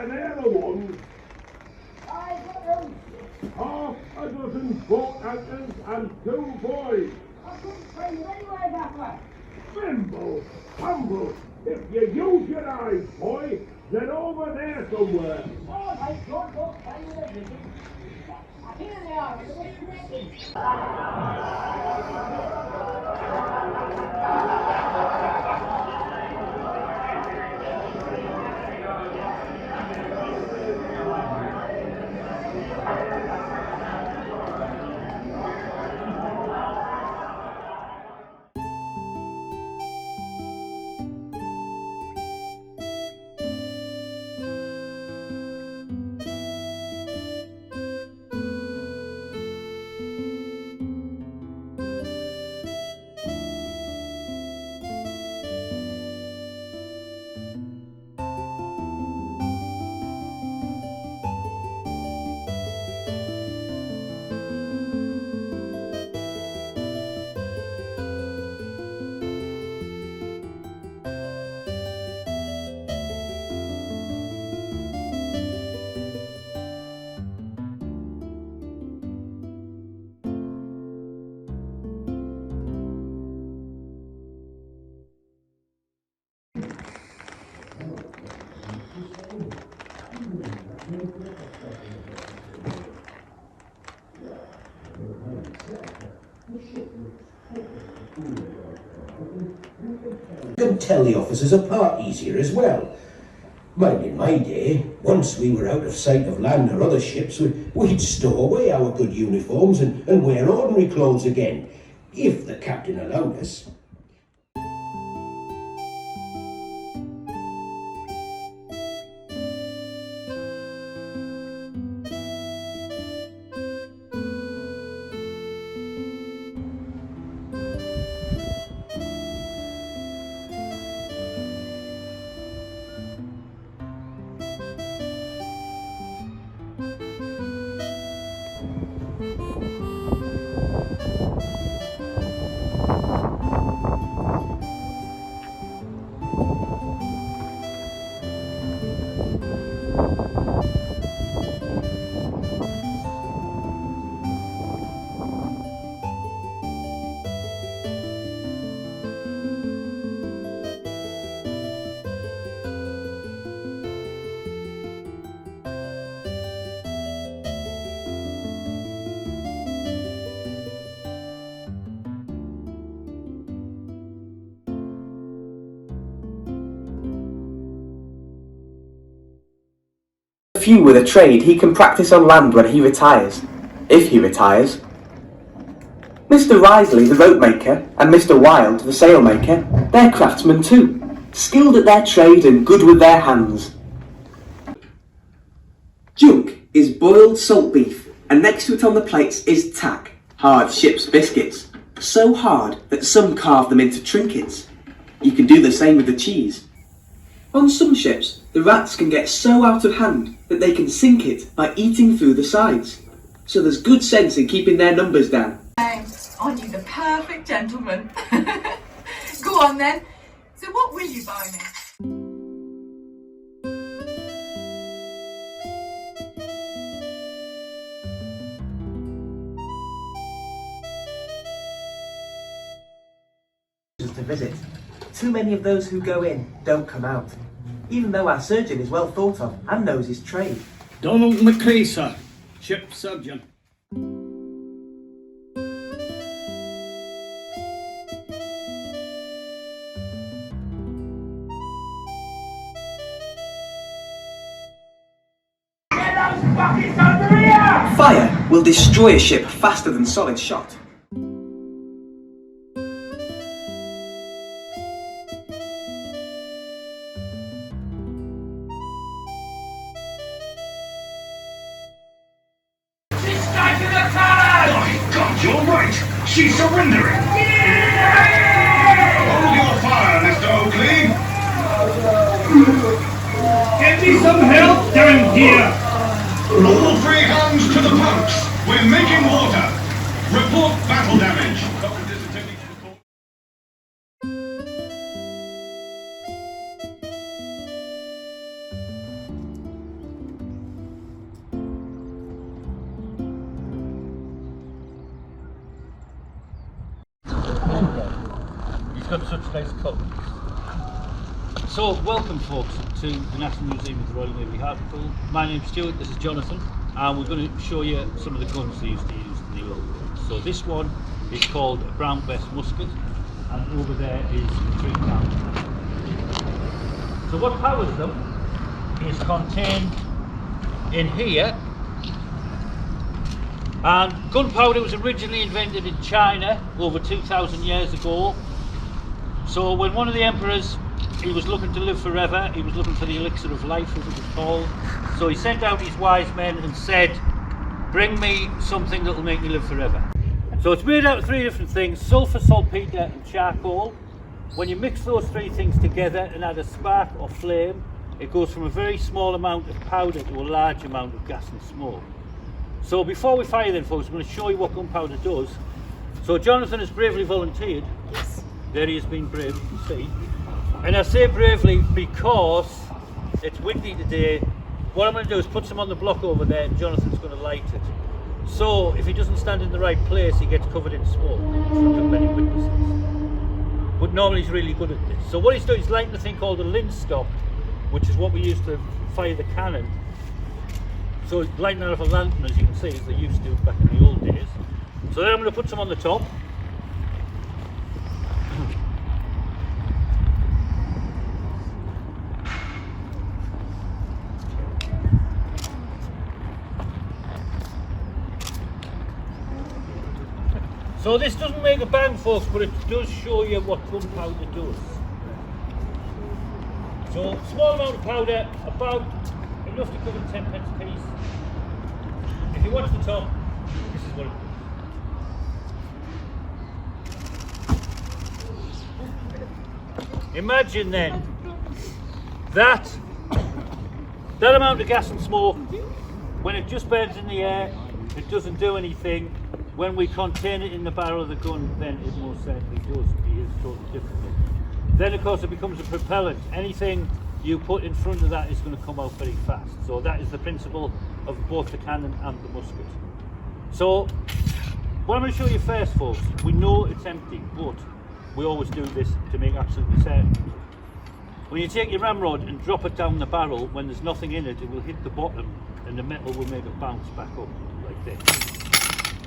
They're the ones. Half a dozen boat anchors and 2 boys. I couldn't find you anywhere that way. Thimble, tumble. If you use your eyes, boy, they're over there somewhere. Oh, my God, don't find you everything. Here they are, the way connected. You can tell the officers apart easier as well. Mind, in my day, once we were out of sight of land or other ships, we'd stow away our good uniforms and wear ordinary clothes again, if the captain allowed us. Few with a trade he can practice on land when he retires, if he retires. Mr. Risley, the rope maker, and Mr. Wilde, the sail maker, they're craftsmen too, skilled at their trade and good with their hands. Junk is boiled salt beef, and next to it on the plates is tack, hard ship's biscuits, so hard that some carve them into trinkets. You can do the same with the cheese. On some ships, the rats can get so out of hand that they can sink it by eating through the sides. So there's good sense in keeping their numbers down. Aren't you the perfect gentleman? Go on then. So what will you buy me? To visit. Too many of those who go in don't come out, even though our surgeon is well thought of and knows his trade. Donald McCree, sir, ship surgeon. Get those buckets under here! Fire will destroy a ship faster than solid shot. You're right! She's surrendering! Hold your fire, Mr. Oakley! Get me some help down here! All three hands to the pumps! We're making water! Report battle damage! Got such nice colours. So, welcome folks to the National Museum of the Royal Navy, Hartlepool. My name's Stuart, this is Jonathan, and we're going to show you some of the guns they used to use in the old days. So this one is called a Brown Bess musket, and over there is the 3 pound. So what powers them is contained in here, and gunpowder was originally invented in China over 2,000 years ago. So when one of the emperors, he was looking to live forever, he was looking for the Elixir of Life as it was called, so he sent out his wise men and said, bring me something that will make me live forever. So it's made out of 3 different things: sulphur, saltpeter and charcoal. When you mix those 3 things together and add a spark or flame, it goes from a very small amount of powder to a large amount of gas and smoke. So before we fire then folks, I'm going to show you what gunpowder does. So Jonathan has bravely volunteered. Yes. There he has been brave, you can see. And I say bravely because it's windy today. What I'm going to do is put some on the block over there and Jonathan's going to light it. So if he doesn't stand in the right place, he gets covered in smoke in front of many witnesses. But normally he's really good at this. So what he's doing is lighting a thing called a linstock, which is what we used to fire the cannon. So he's lighting that off a lantern, as you can see, as they used to back in the old days. So then I'm going to put some on the top. So this doesn't make a bang folks, but it does show you what gunpowder does. So small amount of powder, about enough to cover 10 pence a piece. If you watch the top, this is what it does. Imagine then that amount of gas and smoke, when it just burns in the air, it doesn't do anything. When we contain it in the barrel of the gun, then it most certainly does. It is totally different. Then of course it becomes a propellant. Anything you put in front of that is going to come out very fast. So that is the principle of both the cannon and the musket. So what I'm going to show you first folks, we know it's empty, but we always do this to make absolutely certain. When you take your ramrod and drop it down the barrel, when there's nothing in it, it will hit the bottom and the metal will make it bounce back up like this.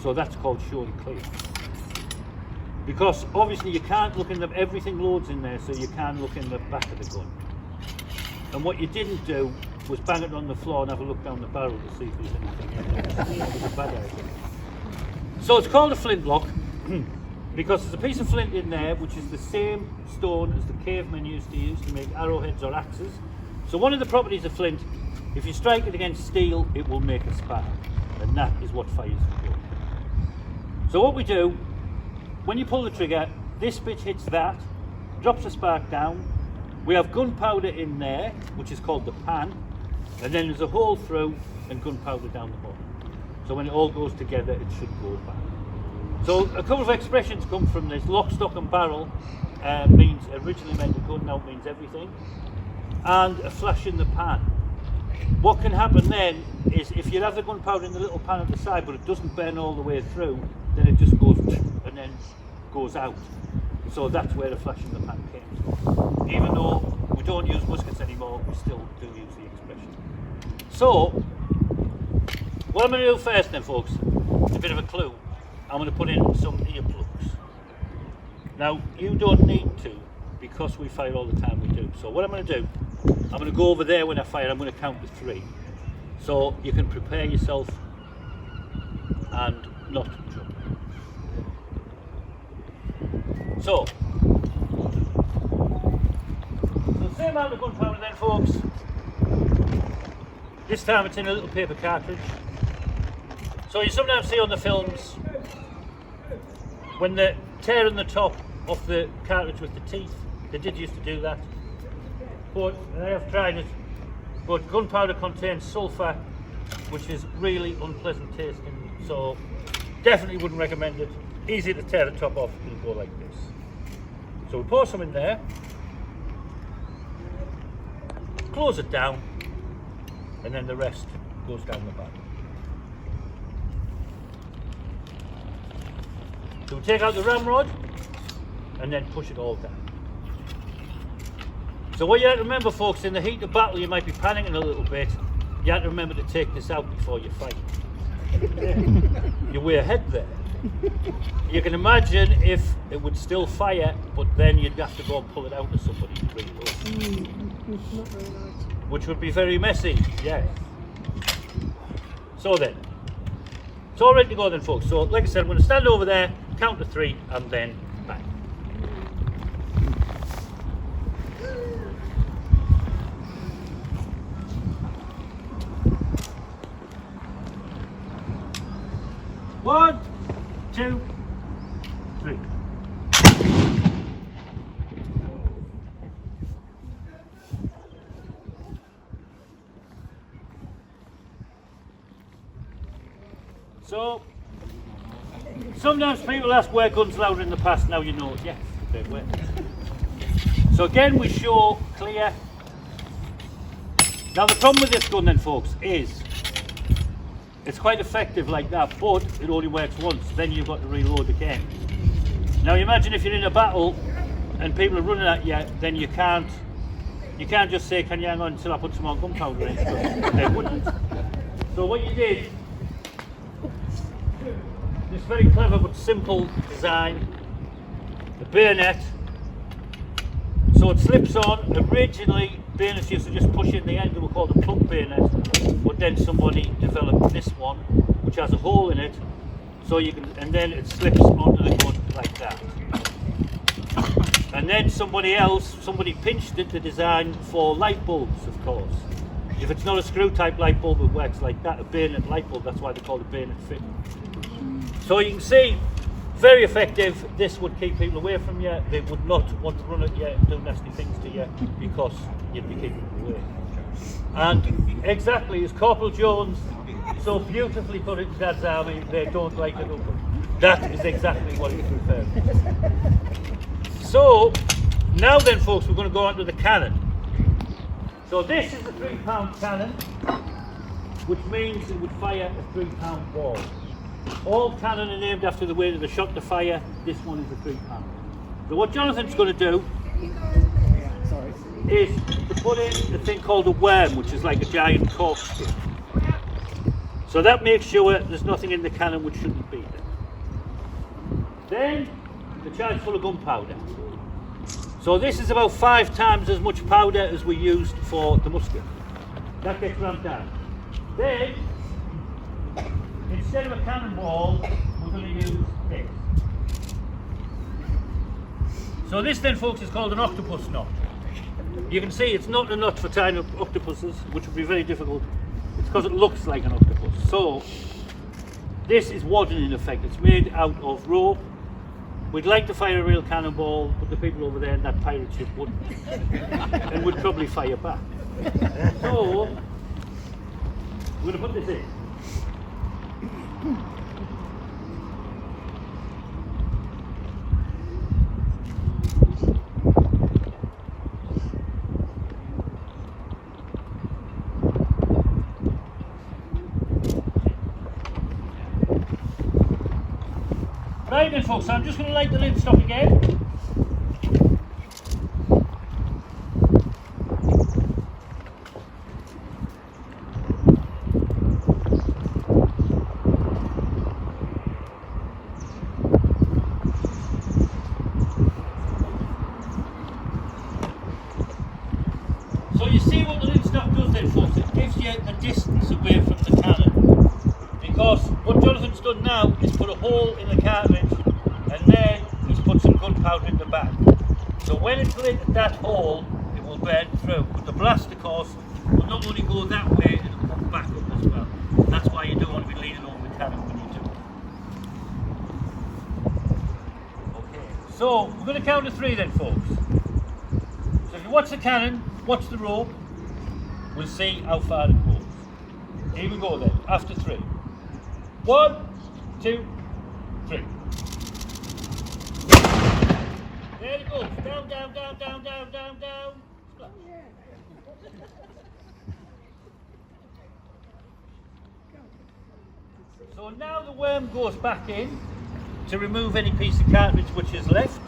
So that's called show and clear. Because obviously you can't look in everything loads in there, so you can look in the back of the gun. And what you didn't do was bang it on the floor and have a look down the barrel to see if there's anything in there. That was a bad idea. So it's called a flintlock because there's a piece of flint in there which is the same stone as the cavemen used to use to make arrowheads or axes. So one of the properties of flint, if you strike it against steel, it will make a spark, and that is what fires the gun. So what we do, when you pull the trigger, this bit hits that, drops the spark down. We have gunpowder in there, which is called the pan, and then there's a hole through and gunpowder down the bottom. So when it all goes together, it should go back. So a couple of expressions come from this. Lock, stock and barrel means, originally meant a gun, now it means everything. And a flash in the pan. What can happen then is if you have the gunpowder in the little pan at the side but it doesn't burn all the way through, then it just goes and then goes out. So that's where the flash in the pan came from. Even though we don't use muskets anymore, we still do use the expression. So, what I'm going to do first then, folks, it's a bit of a clue. I'm going to put in some earplugs. Now, you don't need to, because we fire all the time we do. So what I'm going to do, I'm going to go over there when I fire, I'm going to count to 3. So you can prepare yourself and not jump. So the same amount of gunpowder then, folks. This time it's in a little paper cartridge. So you sometimes see on the films when they're tearing the top off the cartridge with the teeth. They did used to do that, but I have tried it. But gunpowder contains sulphur, which is really unpleasant tasting, so definitely wouldn't recommend it. Easy to tear the top off, it'll go like this. So we pour some in there, close it down, and then the rest goes down the back. So we take out the ramrod and then push it all down. So what you have to remember, folks, in the heat of battle you might be panicking a little bit. You have to remember to take this out before you fight. You're way ahead there. You can imagine if it would still fire, but then you'd have to go and pull it out of somebody to bring it over. Which would be very messy, yes. So then, it's all ready to go then, folks. So like I said, I'm going to stand over there, count to 3, and then bang. One, 2, 3. So, sometimes people ask were guns louder in the past. Now you know, yes, they were. So again, we show clear. Now the problem with this gun then, folks, is it's quite effective like that, but it only works once. Then you've got to reload again. Now imagine if you're in a battle and people are running at you, then you can't just say, can you hang on until I put some more gunpowder in? They wouldn't. So what you did, this very clever but simple design, the bayonet. So it slips on. Originally, bayonets used to just push in the end, they were called a plug bayonet, but then somebody developed this one, which has a hole in it, so you can, and then it slips onto the gun like that. And then somebody pinched it to design for light bulbs, of course. If it's not a screw type light bulb, it works like that, a bayonet light bulb, that's why they call it bayonet fit. So you can see, very effective. This would keep people away from you. They would not want to run at you and do nasty things to you because you'd be keeping them away. And exactly as Corporal Jones so beautifully put it in Dad's Army, they don't like it open. That is exactly what he's referring to. So, now then folks, we're going to go on to the cannon. So this is a 3-pound cannon, which means it would fire a 3-pound ball. All cannon are named after the way that they're shot to fire. This one is a 3-pound. So what Jonathan's going to do is to put in a thing called a worm, which is like a giant corkscrew. So that makes sure there's nothing in the cannon which shouldn't be there. Then the charge full of gunpowder. So this is about 5 times as much powder as we used for the musket. That gets ramped down. Then, instead of a cannonball, we're going to use this. So this then, folks, is called an octopus knot. You can see it's not a knot for tying up octopuses, which would be very difficult. It's because it looks like an octopus. So this is wadding in effect. It's made out of rope We'd like to fire a real cannonball, but the people over there in that pirate ship wouldn't. And would probably fire back. So, we're going to put this in. Right then folks, I'm just going to light the lid stop again. So you see what the lid stop does then folks, it gives you a distance away from the cannon. Because what Jonathan's done now is put a hole in the cartridge and then he's put some gunpowder in the back. So when it's lit at that hole, it will burn through. But the blast, of course, will not only go that way, it'll come back up as well. That's why you don't want to be leaning over the cannon when you do it. Okay, so we're going to count to 3 then folks. So if you watch the cannon, watch the rope, we'll see how far it goes. Here we go then, after 3. 1, 2, 3. There it goes. Down, down, down, down, down, down, down. Splash. So now the worm goes back in to remove any piece of cartridge which is left.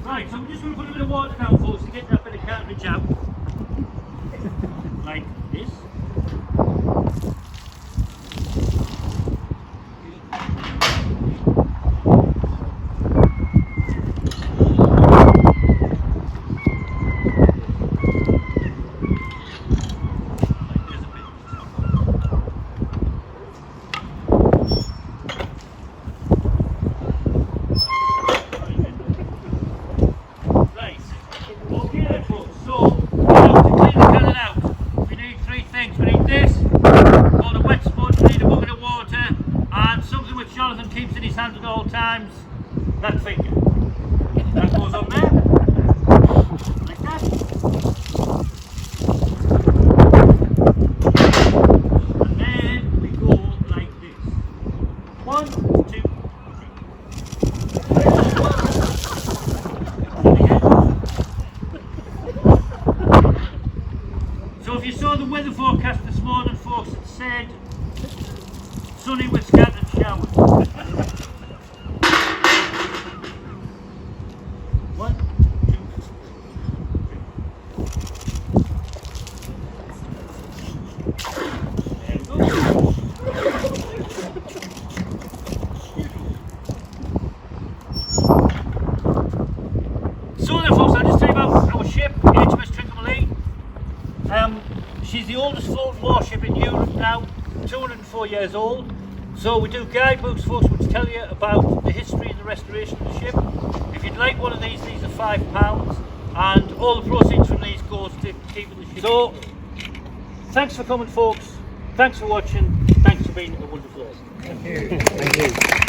Right, so we're just going to put a bit of water down folks to get that bit of cartridge out. Like this. Jonathan keeps in his hands at all times, that finger. That goes on there, like that. And then we go like this. 1, 2, 3. So if you saw the weather forecast this morning folks, it said sunny with scattered showers. 1, 2, 3. There we go. So then folks, I'll just tell you about our ship, HMS Trincomalee. She's the oldest floating warship in Europe now, 204 years old. So we do guidebooks folks which tell you about the history and the restoration of the ship. If you'd like one of these are £5 and all the proceeds from these goes to keeping the ship. So thanks for coming folks, thanks for watching, thanks for being a wonderful host. Thank you. Thank you.